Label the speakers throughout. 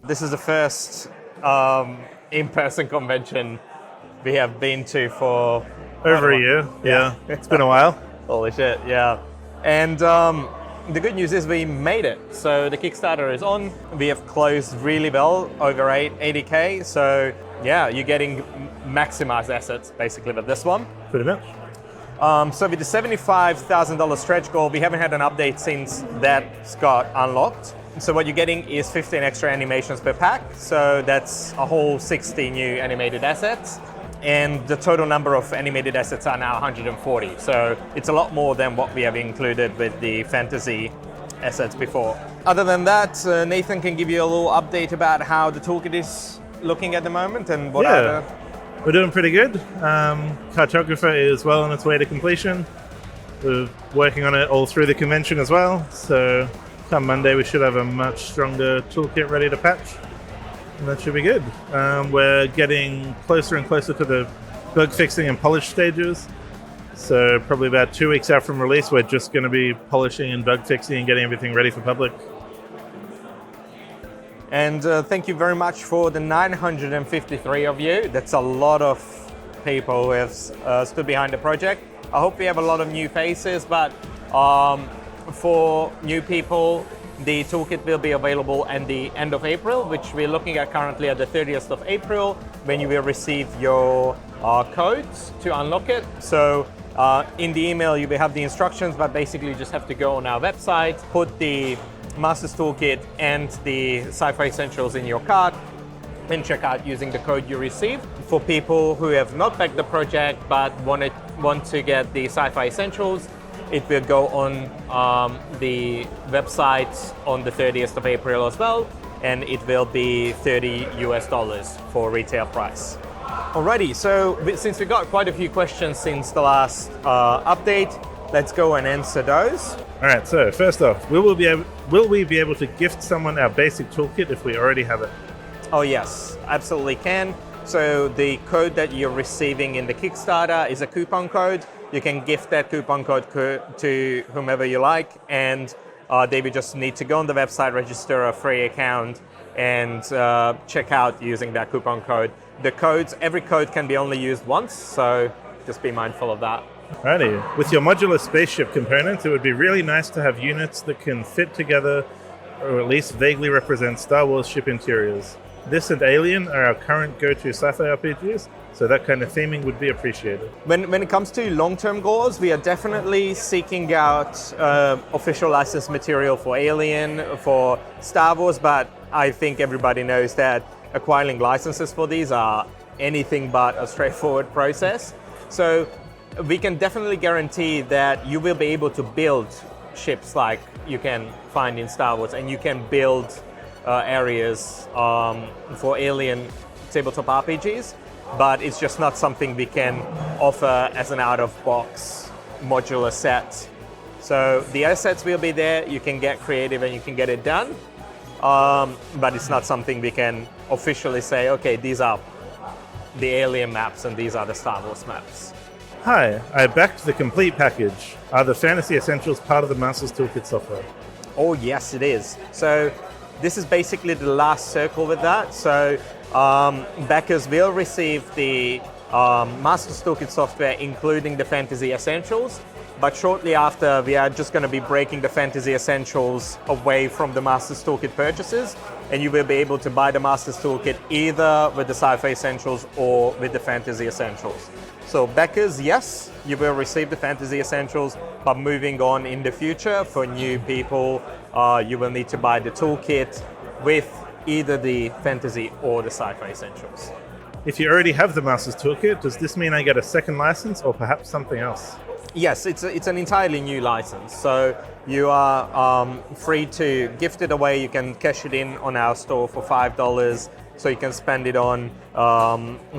Speaker 1: This is the first in-person convention we have been to for
Speaker 2: over a year. Yeah. It's been a while.
Speaker 1: Holy shit, yeah. And the good news is we made it. So the Kickstarter is on. We have closed really well, over 80K. So yeah, you're getting maximized assets basically with this one.
Speaker 2: Pretty much.
Speaker 1: So with the $75,000 stretch goal, we haven't had an update since that's got unlocked. So what you're getting is 15 extra animations per pack. So that's a whole 60 new animated assets. And the total number of animated assets are now 140. So it's a lot more than what we have included with the fantasy assets before. Other than that, Nathan can give you a little update about how the toolkit is looking at the moment and what are the...
Speaker 2: We're doing pretty good. Cartographer is well on its way to completion. We're working on it all through the convention as well. So come Monday, we should have a much stronger toolkit ready to patch. And that should be good. We're getting closer and closer to the bug fixing and polish stages. So probably about 2 weeks out from release, we're just going to be polishing and bug fixing and getting everything ready for public.
Speaker 1: And thank you very much for the 953 of you. That's a lot of people who have stood behind the project. I hope we have a lot of new faces, but for new people, the toolkit will be available at the end of April, which we're looking at currently at the 30th of April, when you will receive your codes to unlock it. So in the email, you will have the instructions, but basically you just have to go on our website, put the Masters Toolkit and the Sci-Fi Essentials in your cart, and check out using the code you received. For people who have not backed the project but want to get the Sci-Fi Essentials, it will go on the website on the 30th of April as well, and it will be $30 for retail price. Alrighty, so since we got quite a few questions since the last update, let's go and answer those.
Speaker 2: All right, so first off, will we be able to gift someone our basic toolkit if we already have it?
Speaker 1: Oh yes, absolutely can. So the code that you're receiving in the Kickstarter is a coupon code. You can gift that coupon code to whomever you like, and they will just need to go on the website, register a free account, and check out using that coupon code. Every code can be only used once, so just be mindful of that.
Speaker 2: Alrighty, with your modular spaceship components, it would be really nice to have units that can fit together or at least vaguely represent Star Wars ship interiors. This and Alien are our current go-to sci-fi RPGs, so that kind of theming would be appreciated.
Speaker 1: When it comes to long-term goals, we are definitely seeking out official license material for Alien, for Star Wars, but I think everybody knows that acquiring licenses for these are anything but a straightforward process. So we can definitely guarantee that you will be able to build ships like you can find in Star Wars, and you can build areas for Alien tabletop RPGs, but it's just not something we can offer as an out-of-box modular set. So the assets will be there, you can get creative and you can get it done, but it's not something we can officially say, okay, these are the Alien maps and these are the Star Wars maps.
Speaker 2: Hi, I backed the complete package. Are the Fantasy Essentials part of the Masters Toolkit software?
Speaker 1: Oh yes, it is. So this is basically the last circle with that. So backers will receive the Masters Toolkit software, including the Fantasy Essentials. But shortly after, we are just going to be breaking the Fantasy Essentials away from the Masters Toolkit purchases, and you will be able to buy the Masters Toolkit either with the Sci-Fi Essentials or with the Fantasy Essentials. So backers, yes, you will receive the Fantasy Essentials, but moving on in the future, for new people, you will need to buy the toolkit with either the Fantasy or the Sci-Fi Essentials.
Speaker 2: If you already have the Masters Toolkit, does this mean I get a second license or perhaps something else?
Speaker 1: Yes, it's an entirely new license. So you are free to gift it away. You can cash it in on our store for $5. So you can spend it on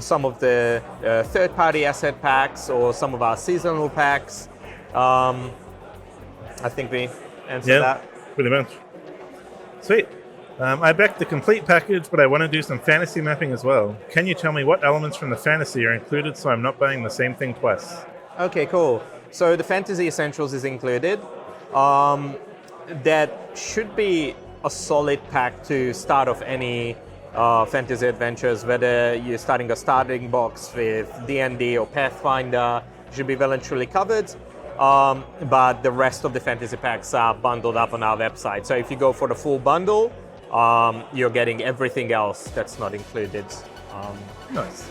Speaker 1: some of the third-party asset packs or some of our seasonal packs. I think we answered that.
Speaker 2: Pretty much. Sweet. I backed the complete package, but I want to do some fantasy mapping as well. Can you tell me what elements from the fantasy are included so I'm not buying the same thing twice?
Speaker 1: Okay, cool. So the Fantasy Essentials is included. That should be a solid pack to start off any fantasy adventures, whether you're starting a starting box with D&D or Pathfinder, you should be well and truly covered. But the rest of the fantasy packs are bundled up on our website. So if you go for the full bundle, you're getting everything else that's not included.
Speaker 2: Nice.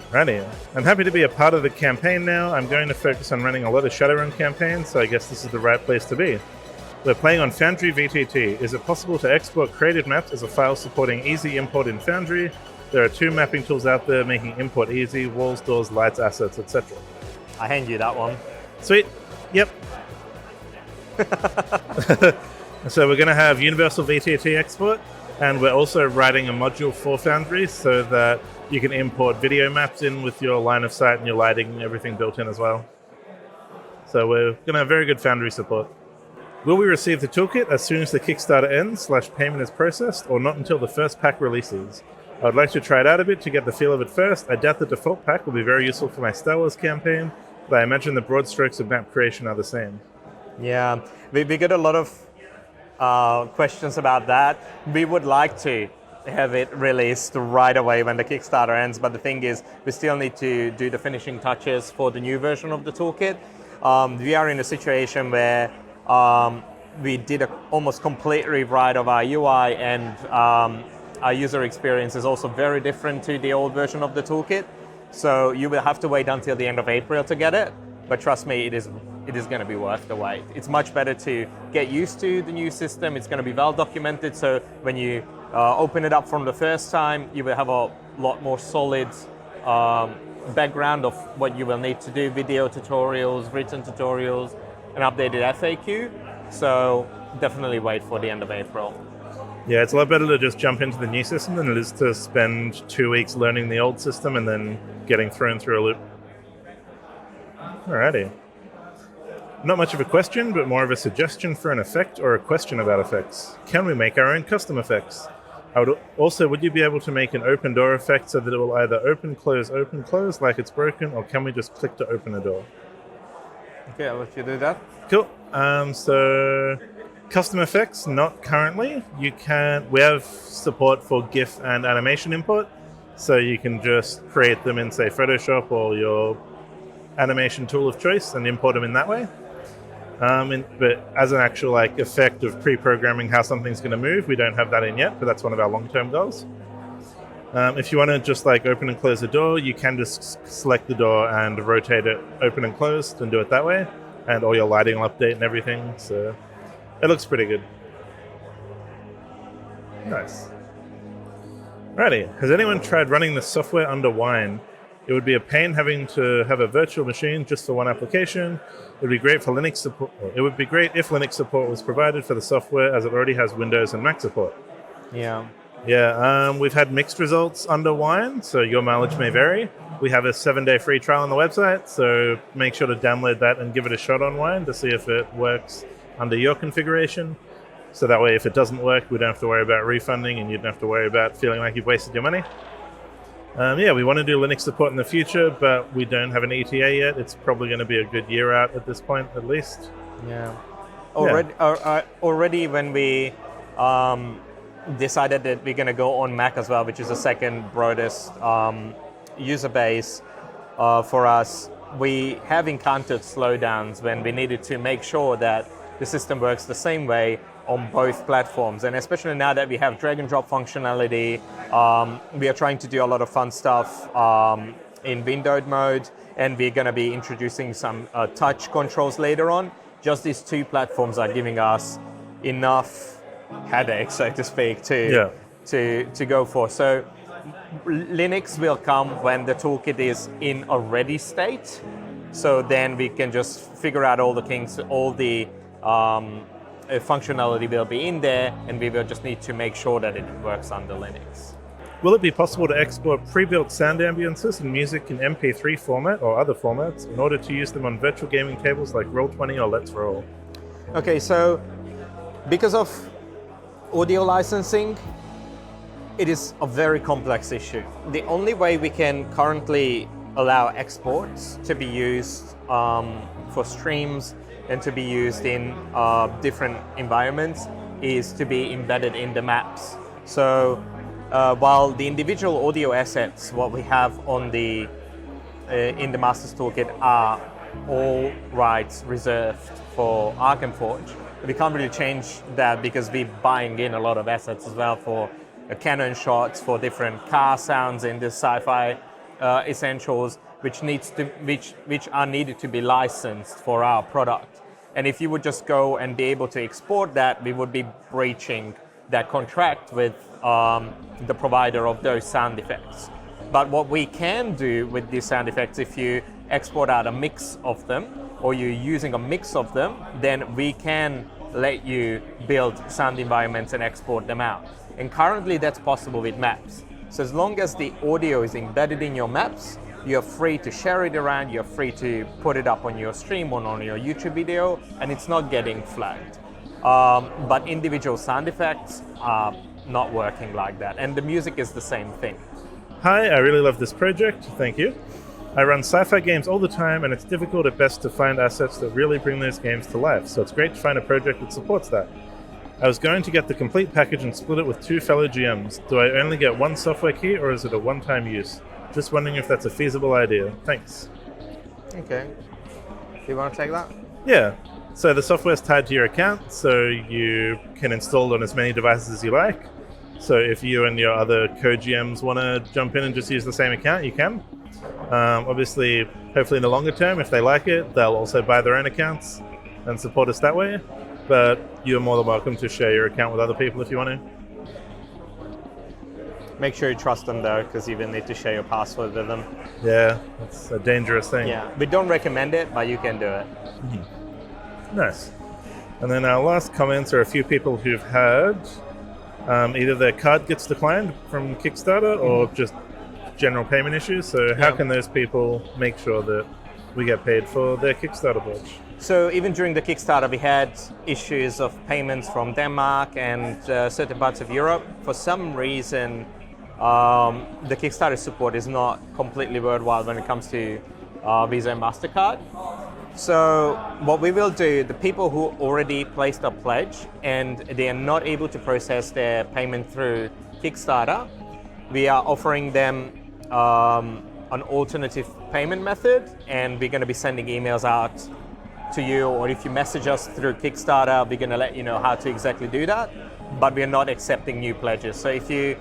Speaker 2: Righty. I'm happy to be a part of the campaign now. I'm going to focus on running a lot of Shadowrun campaigns, so I guess this is the right place to be. We're playing on Foundry VTT. Is it possible to export created maps as a file supporting easy import in Foundry? There are 2 mapping tools out there making import easy: walls, doors, lights, assets, etc.
Speaker 1: I hand you that one.
Speaker 2: Sweet. Yep. So we're going to have universal VTT export, and we're also writing a module for Foundry so that you can import video maps in with your line of sight and your lighting and everything built in as well. So we're going to have very good Foundry support. Will we receive the toolkit as soon as the Kickstarter ends / payment is processed, or not until the first pack releases? I would like to try it out a bit to get the feel of it first. I doubt the default pack will be very useful for my Star Wars campaign, but I imagine the broad strokes of map creation are the same.
Speaker 1: Yeah, we get a lot of questions about that. We would like to have it released right away when the Kickstarter ends, but the thing is, we still need to do the finishing touches for the new version of the toolkit. We are in a situation where we did an almost complete rewrite of our UI, and our user experience is also very different to the old version of the toolkit. So you will have to wait until the end of April to get it, but trust me, it is going to be worth the wait. It's much better to get used to the new system. It's going to be well documented, so when you open it up from the first time, you will have a lot more solid background of what you will need to do: video tutorials, written tutorials, an updated FAQ. So definitely wait for the end of April.
Speaker 2: Yeah, it's a lot better to just jump into the new system than it is to spend 2 weeks learning the old system and then getting thrown through a loop. Alrighty. Not much of a question, but more of a suggestion for an effect or a question about effects. Can we make our own custom effects? Would you be able to make an open door effect so that it will either open, close, like it's broken, or can we just click to open a door?
Speaker 1: Okay, I'll let you do that.
Speaker 2: Cool. So custom effects, not currently. We have support for GIF and animation import, so you can just create them in, say, Photoshop or your animation tool of choice and import them in that way. But as an actual effect of pre-programming how something's going to move, we don't have that in yet, but that's one of our long-term goals. If you want to just open and close the door, you can just select the door and rotate it open and closed and do it that way, and all your lighting will update and everything, so it looks pretty good. Nice. Righty, has anyone tried running the software under Wine? It would be a pain having to have a virtual machine just for one application. It would be great for Linux support. It would be great if Linux support was provided for the software, as it already has Windows and Mac support.
Speaker 1: Yeah.
Speaker 2: Yeah, we've had mixed results under Wine, so your mileage may vary. We have a 7-day free trial on the website, so make sure to download that and give it a shot on Wine to see if it works under your configuration. So that way, if it doesn't work, we don't have to worry about refunding, and you don't have to worry about feeling like you've wasted your money. We want to do Linux support in the future, but we don't have an ETA yet. It's probably going to be a good year out at this point, at least.
Speaker 1: Yeah. Already when we decided that we're going to go on Mac as well, which is the second broadest user base for us, we have encountered slowdowns when we needed to make sure that the system works the same way on both platforms. And especially now that we have drag and drop functionality, we are trying to do a lot of fun stuff in windowed mode, and we're going to be introducing some touch controls later on. Just these 2 platforms are giving us enough headache, so to speak, to go for. So Linux will come when the toolkit is in a ready state. So then we can just figure out all the kinks, all the functionality will be in there, and we will just need to make sure that it works under Linux.
Speaker 2: Will it be possible to export pre-built sound ambiences and music in MP3 format or other formats in order to use them on virtual gaming tables like Roll20 or Let's Roll?
Speaker 1: Okay, so because of audio licensing, it is a very complex issue. The only way we can currently allow exports to be used for streams and to be used in different environments is to be embedded in the maps. So while the individual audio assets, what we have on the in the Masters Toolkit, are all rights reserved for Arkenforge, we can't really change that because we're buying in a lot of assets as well for Canon shots, for different car sounds in the Sci-fi Essentials, which are needed to be licensed for our product. And if you would just go and be able to export that, we would be breaching that contract with the provider of those sound effects. But what we can do with these sound effects, if you export out a mix of them, or you're using a mix of them, then we can let you build sound environments and export them out. And currently that's possible with maps. So as long as the audio is embedded in your maps, you're free to share it around, you're free to put it up on your stream or on your YouTube video, and it's not getting flagged. But individual sound effects are not working like that. And the music is the same thing.
Speaker 2: Hi, I really love this project. Thank you. I run sci-fi games all the time, and it's difficult at best to find assets that really bring those games to life, so it's great to find a project that supports that. I was going to get the complete package and split it with 2 fellow GMs. Do I only get 1 software key, or is it a one-time use? Just wondering if that's a feasible idea. Thanks.
Speaker 1: Okay. Do you want to take that?
Speaker 2: Yeah. So the software is tied to your account, so you can install it on as many devices as you like. So if you and your other co-GMs want to jump in and just use the same account, you can. Obviously, hopefully in the longer term, if they like it, they'll also buy their own accounts and support us that way. But you're more than welcome to share your account with other people if you want to.
Speaker 1: Make sure you trust them though, because you will need to share your password with them.
Speaker 2: Yeah, it's a dangerous thing.
Speaker 1: Yeah, we don't recommend it, but you can do it.
Speaker 2: Mm-hmm. Nice. And then our last comments are a few people who've had either their card gets declined from Kickstarter or just general payment issues. So how can those people make sure that we get paid for their Kickstarter pledge?
Speaker 1: So even during the Kickstarter, we had issues of payments from Denmark and certain parts of Europe. For some reason, the Kickstarter support is not completely worldwide when it comes to Visa and MasterCard. So what we will do, the people who already placed a pledge and they are not able to process their payment through Kickstarter, we are offering them an alternative payment method, and we're going to be sending emails out to you, or if you message us through Kickstarter, we're going to let you know how to exactly do that, but we're not accepting new pledges. So if you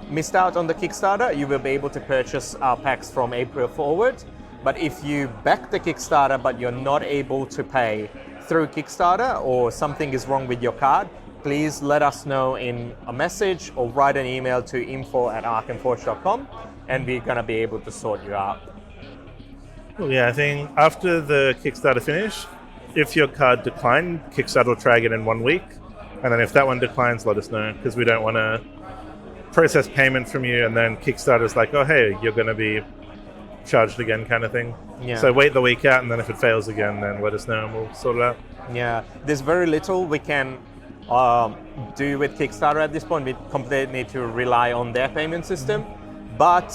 Speaker 1: missed out on the Kickstarter, you will be able to purchase our packs from April forward. But if you back the Kickstarter but you're not able to pay through Kickstarter, or something is wrong with your card, please let us know in a message or write an email to info@arkenforge.com, and we're going to be able to sort you out.
Speaker 2: Well, yeah, I think after the Kickstarter finish, if your card declined, Kickstarter will try again in 1 week. And then if that one declines, let us know, because we don't want to process payment from you and then Kickstarter's like, oh, hey, you're going to be charged again kind of thing.
Speaker 1: Yeah.
Speaker 2: So wait the week out, and then if it fails again, then let us know and we'll sort it out.
Speaker 1: Yeah, there's very little we can do with Kickstarter at this point. We completely need to rely on their payment system. But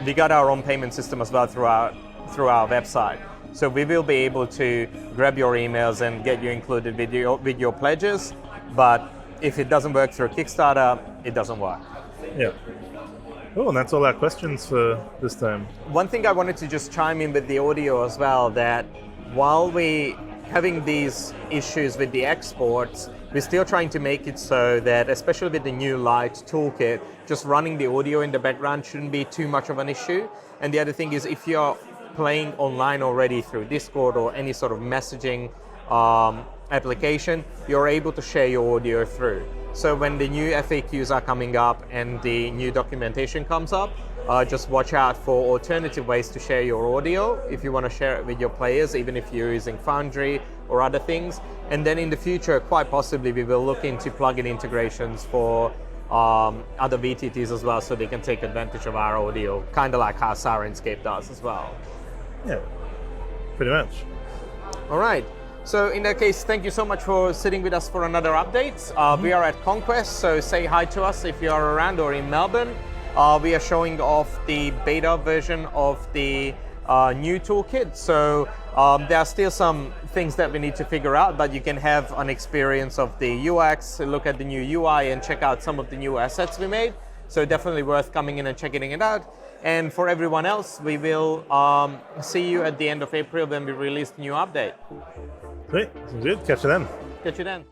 Speaker 1: we got our own payment system as well through our website. So we will be able to grab your emails and get you included with your pledges. But if it doesn't work through Kickstarter, it doesn't work.
Speaker 2: Yeah. Oh, and that's all our questions for this time.
Speaker 1: One thing I wanted to just chime in with the audio as well, that while we having these issues with the exports, we're still trying to make it so that, especially with the new Light toolkit, just running the audio in the background shouldn't be too much of an issue. And the other thing is, if you're playing online already through Discord or any sort of messaging application, you're able to share your audio through. So when the new FAQs are coming up and the new documentation comes up, just watch out for alternative ways to share your audio if you want to share it with your players, even if you're using Foundry or other things. And then in the future, quite possibly, we will look into plugin integrations for other VTTs as well, so they can take advantage of our audio, kind of like how Sirenscape does as well.
Speaker 2: Yeah, pretty much.
Speaker 1: All right. So in that case, thank you so much for sitting with us for another update. We are at Conquest, so say hi to us if you are around or in Melbourne. We are showing off the beta version of the new toolkit. So there are still some things that we need to figure out, but you can have an experience of the UX, look at the new UI, and check out some of the new assets we made. So definitely worth coming in and checking it out. And for everyone else, we will see you at the end of April when we release the new update.
Speaker 2: Sweet, sounds good. Catch you then.
Speaker 1: Catch you then.